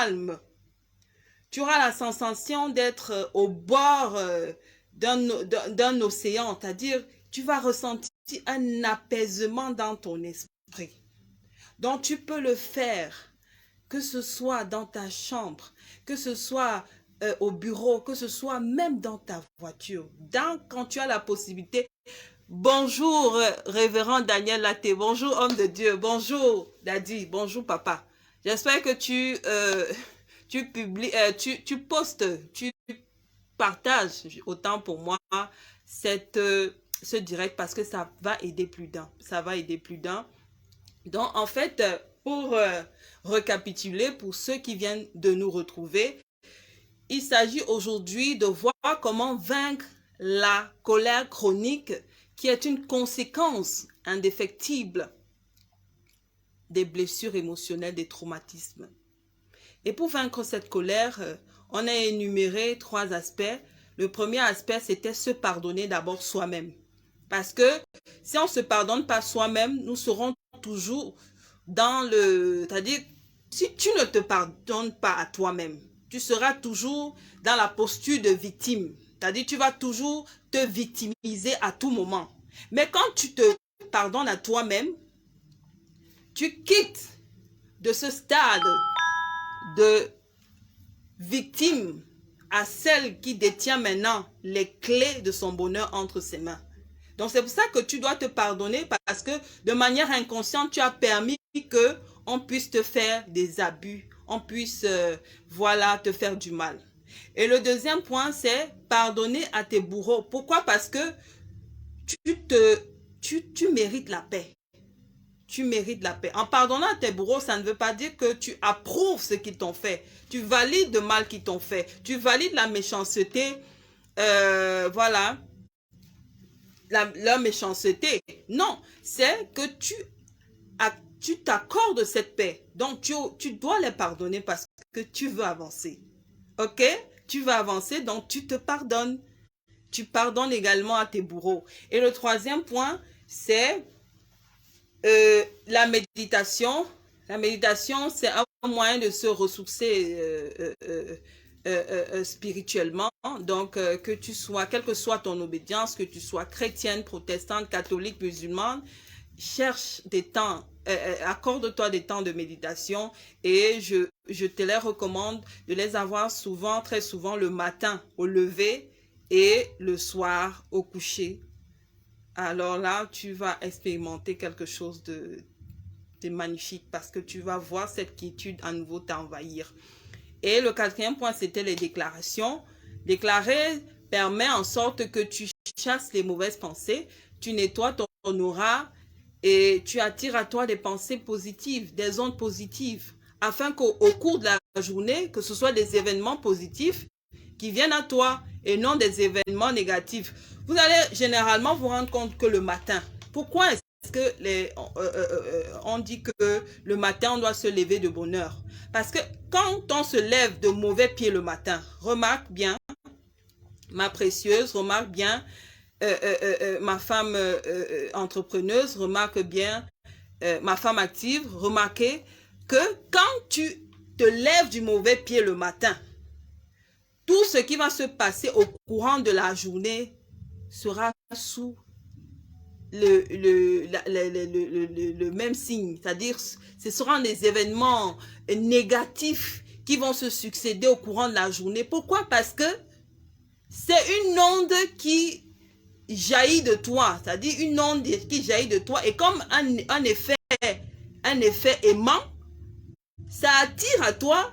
calme. Tu auras la sensation d'être au bord d'un océan, c'est-à-dire tu vas ressentir un apaisement dans ton esprit. Donc tu peux le faire, que ce soit dans ta chambre, que ce soit au bureau, que ce soit même dans ta voiture. Quand tu as la possibilité. Bonjour, révérend Daniel Laté. Bonjour, homme de Dieu. Bonjour, Daddy. Bonjour, papa. J'espère que tu publies, tu postes, tu partages autant pour moi ce direct parce que ça va aider plus d'un. Ça va aider plus d'un. Donc, en fait, pour récapituler, pour ceux qui viennent de nous retrouver, il s'agit aujourd'hui de voir comment vaincre la colère chronique qui est une conséquence indéfectible des blessures émotionnelles, des traumatismes. Et pour vaincre cette colère, on a énuméré 3 aspects. Le premier aspect, c'était se pardonner d'abord soi-même. Parce que si on ne se pardonne pas soi-même, nous serons toujours dans le... C'est-à-dire, si tu ne te pardonnes pas à toi-même, tu seras toujours dans la posture de victime. C'est-à-dire, tu vas toujours te victimiser à tout moment. Mais quand tu te pardonnes à toi-même, tu quittes de ce stade de victime à celle qui détient maintenant les clés de son bonheur entre ses mains. Donc, c'est pour ça que tu dois te pardonner parce que de manière inconsciente, tu as permis qu'on puisse te faire des abus, on puisse, voilà, te faire du mal. Et le deuxième point, c'est pardonner à tes bourreaux. Pourquoi? Parce que tu mérites la paix. Tu mérites la paix. En pardonnant à tes bourreaux, ça ne veut pas dire que tu approuves ce qu'ils t'ont fait. Tu valides le mal qu'ils t'ont fait. Tu valides la méchanceté, voilà, leur méchanceté. Non, c'est que tu t'accordes cette paix. Donc, tu dois les pardonner parce que tu veux avancer. Ok? Tu veux avancer, donc tu te pardonnes. Tu pardonnes également à tes bourreaux. Et le troisième point, c'est la méditation. La méditation, c'est un moyen de se ressourcer spirituellement. Donc, que tu sois, quelle que soit ton obédience, que tu sois chrétienne, protestante, catholique, musulmane, cherche des temps, accorde-toi des temps de méditation et je te les recommande de les avoir souvent, très souvent, le matin au lever et le soir au coucher. Alors là, tu vas expérimenter quelque chose de magnifique parce que tu vas voir cette quiétude à nouveau t'envahir. Et le quatrième point, c'était les déclarations. Déclarer permet en sorte que tu chasses les mauvaises pensées, tu nettoies ton aura et tu attires à toi des pensées positives, des ondes positives, afin qu'au cours de la journée, que ce soit des événements positifs qui viennent à toi et non des événements négatifs. Vous allez généralement vous rendre compte que le matin, pourquoi est-ce que on dit que le matin, on doit se lever de bonne heure? Parce que quand on se lève de mauvais pied le matin, remarque bien, ma précieuse, remarque bien, ma femme entrepreneuse, remarque bien, ma femme active, remarquez que quand tu te lèves du mauvais pied le matin, tout ce qui va se passer au courant de la journée sera sous le même signe. C'est-à-dire, ce seront des événements négatifs qui vont se succéder au courant de la journée. Pourquoi? Parce que c'est une onde qui jaillit de toi. C'est-à-dire une onde qui jaillit de toi. Et comme un effet aimant, ça attire à toi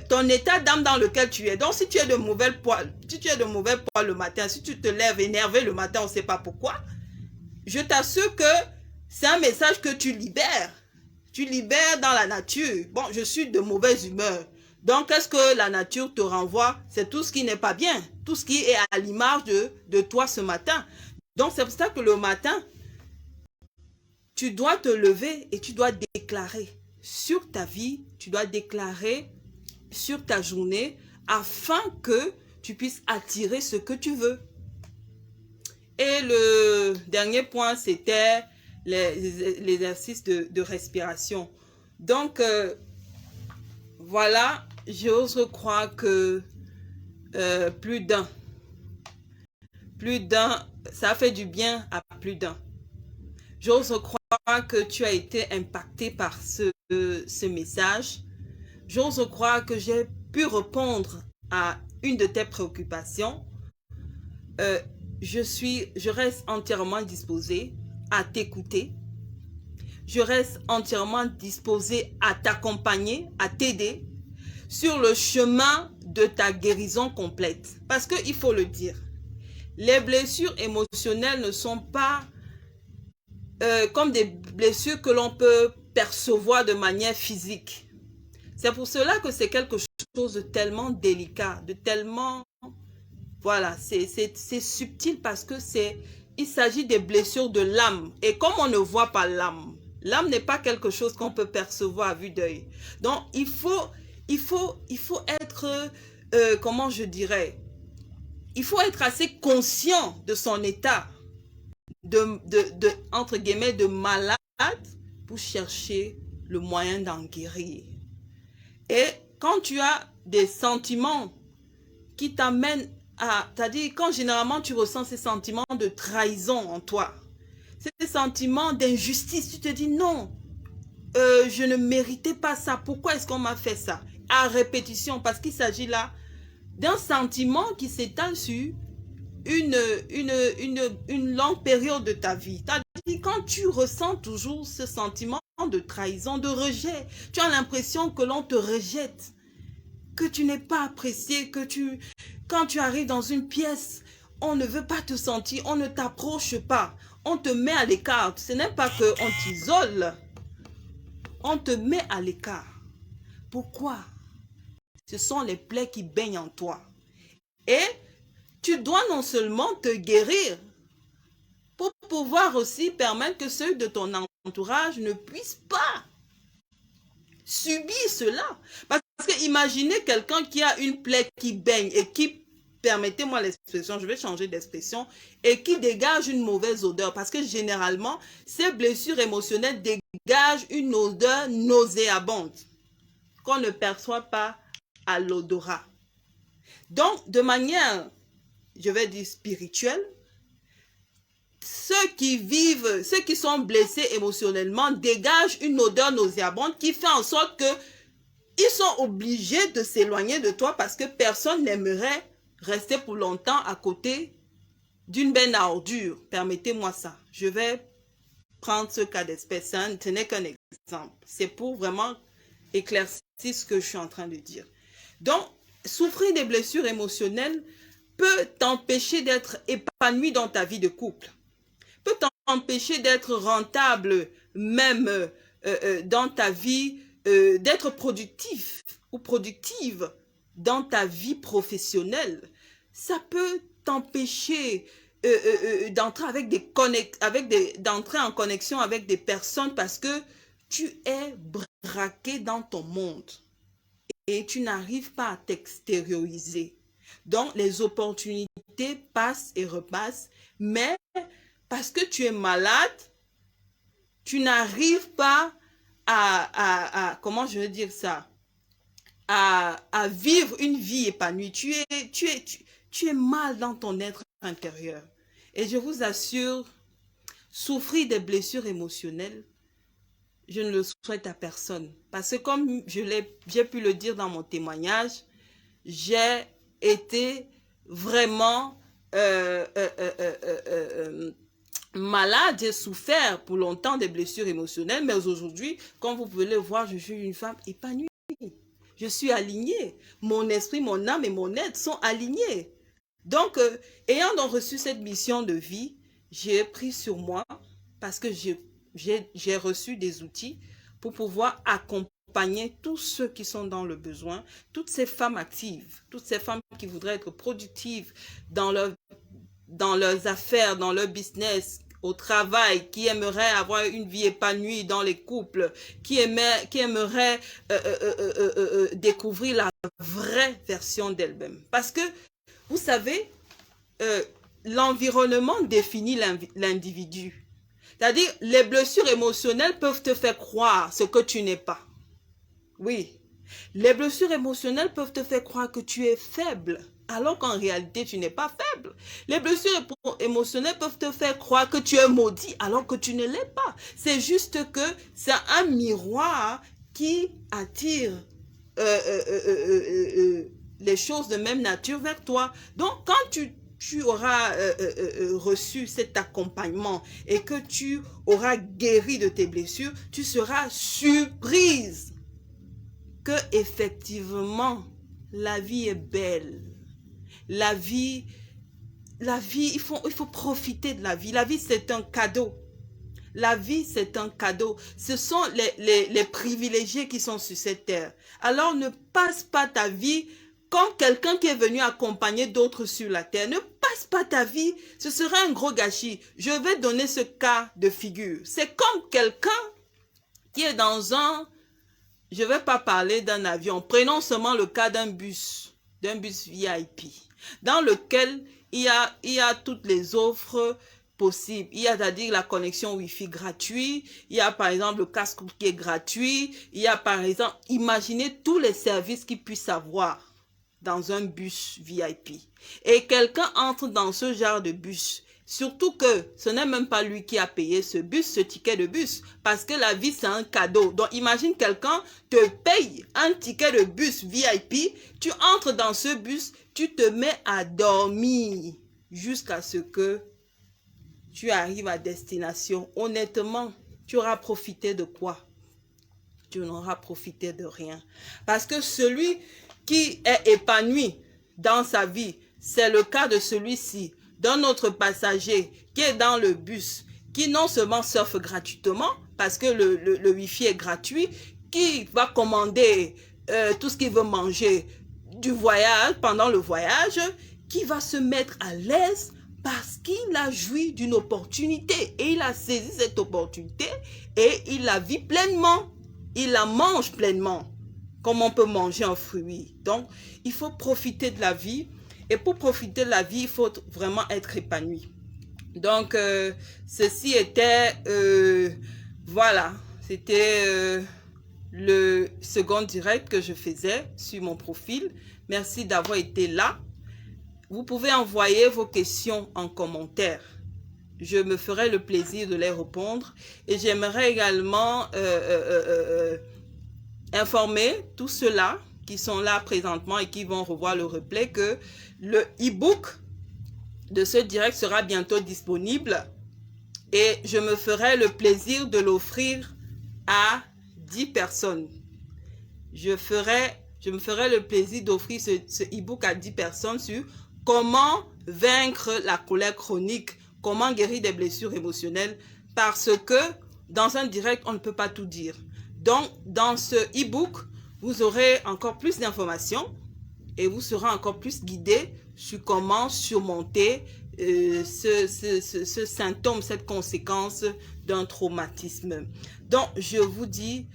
ton état d'âme dans lequel tu es. Donc, si tu es de mauvais poil, le matin, si tu te lèves énervé le matin, on ne sait pas pourquoi, je t'assure que c'est un message que tu libères. Tu libères dans la nature. Bon, je suis de mauvaise humeur. Donc, qu'est-ce que la nature te renvoie? C'est tout ce qui n'est pas bien. Tout ce qui est à l'image de toi ce matin. Donc, c'est pour ça que le matin, tu dois te lever et tu dois déclarer sur ta vie, tu dois déclarer sur ta journée afin que tu puisses attirer ce que tu veux. Et le dernier point, c'était l'exercice de respiration. Donc, Voilà, j'ose croire que plus d'un, ça fait du bien à plus d'un. J'ose croire que tu as été impacté par ce message. J'ose croire que j'ai pu répondre à une de tes préoccupations. Je reste entièrement disposée à t'écouter. Je reste entièrement disposée à t'accompagner, à t'aider sur le chemin de ta guérison complète. Parce qu'il faut le dire, les blessures émotionnelles ne sont pas comme des blessures que l'on peut percevoir de manière physique. C'est pour cela que c'est quelque chose de tellement délicat, de tellement... Voilà, c'est subtil parce que il s'agit des blessures de l'âme. Et comme on ne voit pas l'âme n'est pas quelque chose qu'on peut percevoir à vue d'œil. Donc, il faut être, comment je dirais, il faut être assez conscient de son état entre guillemets, de malade pour chercher le moyen d'en guérir. Et quand tu as des sentiments qui t'amènent c'est-à-dire quand généralement tu ressens ces sentiments de trahison en toi, ces sentiments d'injustice, tu te dis non, je ne méritais pas ça, pourquoi est-ce qu'on m'a fait ça? À répétition, parce qu'il s'agit là d'un sentiment qui s'étale sur une longue période de ta vie. C'est-à-dire quand tu ressens toujours ce sentiment de trahison, de rejet, tu as l'impression que l'on te rejette, que tu n'es pas apprécié, quand tu arrives dans une pièce, on ne veut pas te sentir, on ne t'approche pas, on te met à l'écart. Ce n'est pas qu'on t'isole, on te met à l'écart. Pourquoi? Ce sont les plaies qui baignent en toi. Et tu dois non seulement te guérir, pour pouvoir aussi permettre que ceux de ton entourage ne puissent pas subir cela. Parce que imaginez quelqu'un qui a une plaie qui baigne et qui, permettez-moi l'expression, je vais changer d'expression, et qui dégage une mauvaise odeur. Parce que généralement, ces blessures émotionnelles dégagent une odeur nauséabonde qu'on ne perçoit pas à l'odorat. Donc, de manière, je vais dire spirituelle, ceux qui sont blessés émotionnellement dégagent une odeur nauséabonde qui fait en sorte qu'ils sont obligés de s'éloigner de toi parce que personne n'aimerait rester pour longtemps à côté d'une benne à ordures. Permettez-moi ça. Je vais prendre ce cas d'espèce. Ce n'est qu'un exemple. C'est pour vraiment éclaircir ce que je suis en train de dire. Donc, souffrir des blessures émotionnelles peut t'empêcher d'être épanoui dans ta vie de couple, peut t'empêcher d'être rentable même dans ta vie, d'être productif ou productive dans ta vie professionnelle. Ça peut t'empêcher d'entrer en connexion avec des personnes parce que tu es braqué dans ton monde et tu n'arrives pas à t'extérioriser. Donc, les opportunités passent et repassent, mais parce que tu es malade, tu n'arrives pas comment je veux dire ça, à vivre une vie épanouie. Tu es mal dans ton être intérieur. Et je vous assure, souffrir des blessures émotionnelles, je ne le souhaite à personne. Parce que comme j'ai pu le dire dans mon témoignage, j'ai été vraiment malade, j'ai souffert pour longtemps des blessures émotionnelles, mais aujourd'hui, comme vous pouvez le voir, je suis une femme épanouie. Je suis alignée. Mon esprit, mon âme et mon être sont alignés. Donc, ayant donc reçu cette mission de vie, j'ai pris sur moi parce que j'ai reçu des outils pour pouvoir accompagner tous ceux qui sont dans le besoin, toutes ces femmes actives, toutes ces femmes qui voudraient être productives dans leurs affaires, dans leur business, au travail, qui aimeraient avoir une vie épanouie dans les couples, qui aimeraient découvrir la vraie version d'elles-mêmes. Parce que, vous savez, l'environnement définit l'individu. C'est-à-dire, les blessures émotionnelles peuvent te faire croire ce que tu n'es pas. Oui. Les blessures émotionnelles peuvent te faire croire que tu es faible, alors qu'en réalité, tu n'es pas faible. Les blessures émotionnelles peuvent te faire croire que tu es maudit, alors que tu ne l'es pas. C'est juste que c'est un miroir qui attire les choses de même nature vers toi. Donc, quand tu auras reçu cet accompagnement et que tu auras guéri de tes blessures, tu seras surprise que effectivement la vie est belle. La vie, il faut profiter de la vie. La vie, c'est un cadeau. La vie, c'est un cadeau. Ce sont les privilégiés qui sont sur cette terre. Alors, ne passe pas ta vie comme quelqu'un qui est venu accompagner d'autres sur la terre. Ne passe pas ta vie. Ce serait un gros gâchis. Je vais donner ce cas de figure. C'est comme quelqu'un qui est dans un... Je ne vais pas parler d'un avion. Prenons seulement le cas d'un bus VIP, dans lequel il y a toutes les offres possibles. Il y a, c'est-à-dire la connexion Wi-Fi gratuite, il y a par exemple le casque qui est gratuit, il y a par exemple, imaginez tous les services qu'il puisse avoir dans un bus VIP. Et quelqu'un entre dans ce genre de bus. Surtout que ce n'est même pas lui qui a payé ce ticket de bus, parce que la vie c'est un cadeau. Donc imagine quelqu'un te paye un ticket de bus VIP, tu entres dans ce bus, tu te mets à dormir jusqu'à ce que tu arrives à destination. Honnêtement, tu auras profité de quoi? Tu n'auras profité de rien. Parce que celui qui est épanoui dans sa vie, c'est le cas de celui-ci, d'un autre passager qui est dans le bus, qui non seulement surfe gratuitement, parce que le Wi-Fi est gratuit, qui va commander tout ce qu'il veut manger du voyage, pendant le voyage, qui va se mettre à l'aise parce qu'il a joui d'une opportunité et il a saisi cette opportunité et il la vit pleinement, il la mange pleinement, comme on peut manger un fruit. Donc, il faut profiter de la vie. Et pour profiter de la vie, il faut vraiment être épanoui. Donc, ceci était, voilà, c'était le second direct que je faisais sur mon profil. Merci d'avoir été là. Vous pouvez envoyer vos questions en commentaire. Je me ferai le plaisir de les répondre. Et j'aimerais également informer tous ceux-là qui sont là présentement et qui vont revoir le replay que le e-book de ce direct sera bientôt disponible et je me ferai le plaisir de l'offrir à 10 personnes. Je me ferai le plaisir d'offrir ce e-book à 10 personnes sur comment vaincre la colère chronique, comment guérir des blessures émotionnelles, parce que dans un direct, on ne peut pas tout dire. Donc, dans ce e-book, vous aurez encore plus d'informations et vous serez encore plus guidé sur comment surmonter ce symptôme, cette conséquence d'un traumatisme. Donc, je vous dis,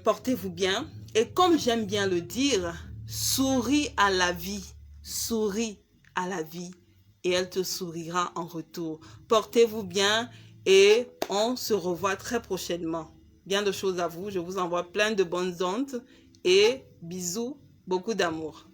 portez-vous bien. Et comme j'aime bien le dire, souris à la vie. Souris à la vie et elle te sourira en retour. Portez-vous bien et on se revoit très prochainement. Bien de choses à vous. Je vous envoie plein de bonnes ondes et bisous, beaucoup d'amour.